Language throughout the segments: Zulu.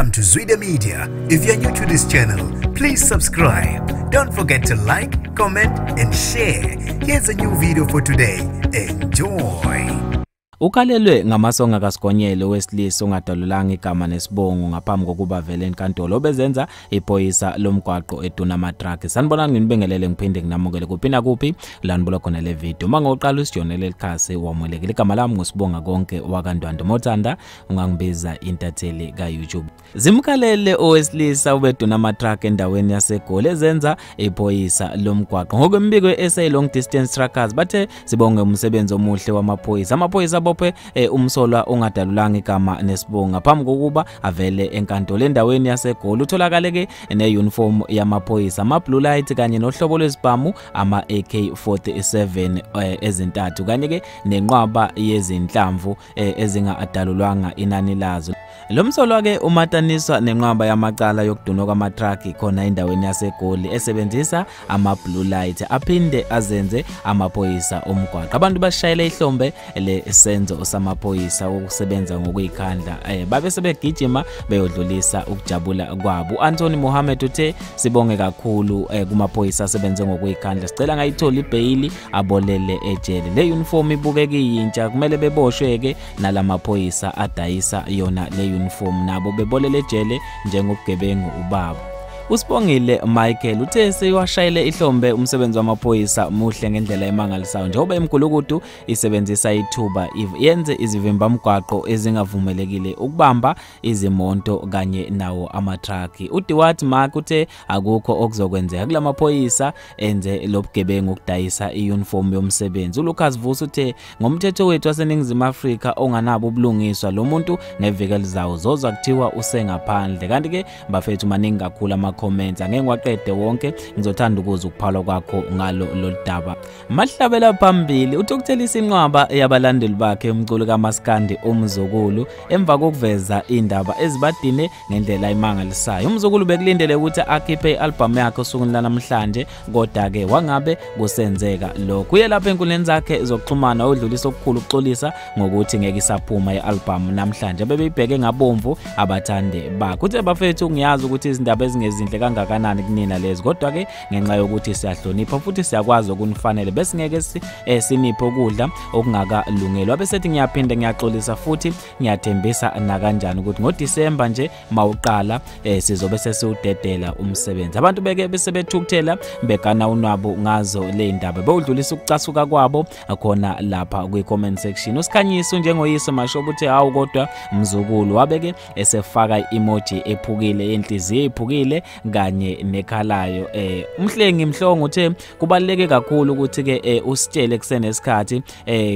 Welcome to Zwida Media. If you're new to this channel, please subscribe. Don't forget to like, comment and share. Here's a new video for today. Enjoy. Ukhalelwe ngamasonga kaSigonyela wesilisa ongadalulanga igama nesibongo ngaphambi kokuba vele enkantolo obezenza iphoyisa lomgwaqo eduna amatraki. Sanibonani nginibingelele ngiphinde nginamukele kuphina kuphi lanibula khona le video. Mangoqala usijonele likhasi wamwelekile igama lami ngosibonga konke wakandwanda Mothanda ungangibiza intatheli ka YouTube. Zimkhalele owesilisa obeduna amatraki endaweni yaseGoli ezenza iphoyisa lomgwaqo. Ngokwembiko eSA long distance truckers bathe sibonge umsebenzi omuhle wamaphoyisa. Amaphoyisa umsolwa ongadalulanga igama nesibongo ngaphambi kokuba avele enkantolo endaweni yaseGoli. Utholakale ke neuniform yamaphoyisa ama-blue light kanye nohlobo lwesibhamu ama-AK-47 ezintathu kanye ke nenqwaba yezinhlamvu ezingadalulwanga inani lazo. Lo msolwa ke umataniswa nenqwaba yamacala yokudunwa kwamatraki khona endaweni yaseGoli esebenzisa ama-blue light aphinde azenze amaphoyisa omgwaqo. Abantu bashayela ihlombe lesenzo samaphoyisa ukusebenza ngokuyikhandla babe sebegijima beyodlulisa ukujabula kwabo. Anthony Mohammed uthe sibonge kakhulu kumaphoyisa asebenze ngokuyikhandla. Sicela ngayithola ibail abolele ejele. Le uniform ibukeka iyintsha kumele beboshweke nalamaphoyisa adayisa yona le uniform nabo bebolele ejele njengobugebengu ubaba. Usibongile Michael uthe sewashayile ihlombe umsebenzi wamaphoyisa muhle ngendlela emangalisayo njengoba imgulukudu isebenzisa ithuba yenze izivimba mgwaqo ezingavumelekile ukubamba izimonto kanye nawo amatraki. uDiwat Mark uthe akukho okuzokwenzeka kulamaphoyisa enze lobugebengu ukudayisa iuniform yomsebenzi. uLucas Vusi uthe ngomthetho wethu waseNingizimu Afrika onganabo ubulungiswa lo muntu nevekeli zawo zozwa kuthiwa usengaphandle. Kanti ke bafethu maningi kakhulu comments angeke ngiwaqede wonke ngizothanda ukuza ukuphala kwakho ngalo lodaba. Mahlabela phambili Uthukuthelise inqwaba yabalandeli bakhe umculo kaMaskandi UMzukulu emva kokuveza indaba ezibadine ngendlela imangalisayo. UMzukulu bekulindele ukuthi akhiphe ialbum yakhe osukwini lanamhlanje kodwa ke wangabe kusenzeka lokho. Kuye lapha enkundleni zakhe zokuxhumana odlulisa okukhulu ukuxolisa ngokuthi ngeke isaphuma ialbum namhlanje bebeyibheke ngabomvu abathande bakhe. Uthe bafethu ngiyazi ukuthi izindaba ezingezinhle kangakanani kunina lezi kodwa ke ngenxa yokuthi siyahlonipha futhi siyakwazi okunifanele bese ngeke siniphe ukudla okungakalungelwa bese ngiyaphinde ngiyaxolisa futhi ngiyathembisa na kanjani ukuthi ngoDisemba nje mawuqala sizobe sesiudedela umsebenzi. Abantu beke bese bethukuthela begana unwabo ngazo le ndaba bewudlulisa ukucasuka kwabo khona lapha kwi-comment section. Usikhanyiso njengoyise mashoba uthi hawu kodwa Mzukulu wabeke esefaka emoji ephukile yenhliziyo ephukile kanye nekhalayo. Umhlengi Mhlongo uthe kubaleke kakhulu ukuthi ke usitshele kusenesikhathi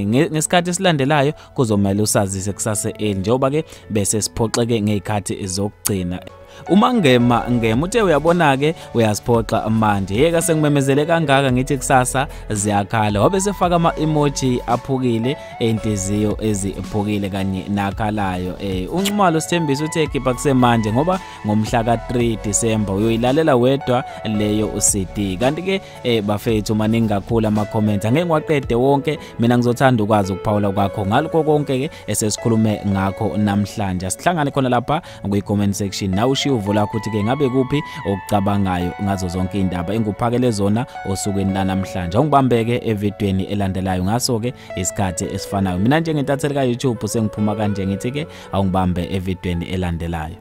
ngesikhathi esilandelayo kuzomela usazise kusase njengoba ke bese siphoxeke ngezikhathi zokugcina. Umangema uthe uyabona ke uyasiphoxa manje yeka sengimemezele kangaka ngithi kusasa ziyakhala wabe sefaka ama-emoji aphukile enhliziyo eziphukile kanye nakhalayo. Unxumalo Sithembisa uthe khipha kusemanje ngoba ngomhla ka3 Disemba uyoyilalela wedwa leyo uCD. Kanti ke bafethu maningi kakhulu ama-comments angeke ngiwaqede wonke mina ngizothanda ukwazi ukuphawula kwakho ngaloko konke ke esesikhulume ngakho namhlanje. Sihlangane khona lapha kwi-comment section nawe uvula ukuthi ke ngabe kuphi okucabangayo ngazo zonke indaba enguphakele zona osukwini lanamhlanje. Ungibambeke evidweni elandelayo ngaso ke isikhathi esifanayo. Mina njengentatheli ka YouTube sengiphuma kanje ngithi ke awungibambe evidweni elandelayo.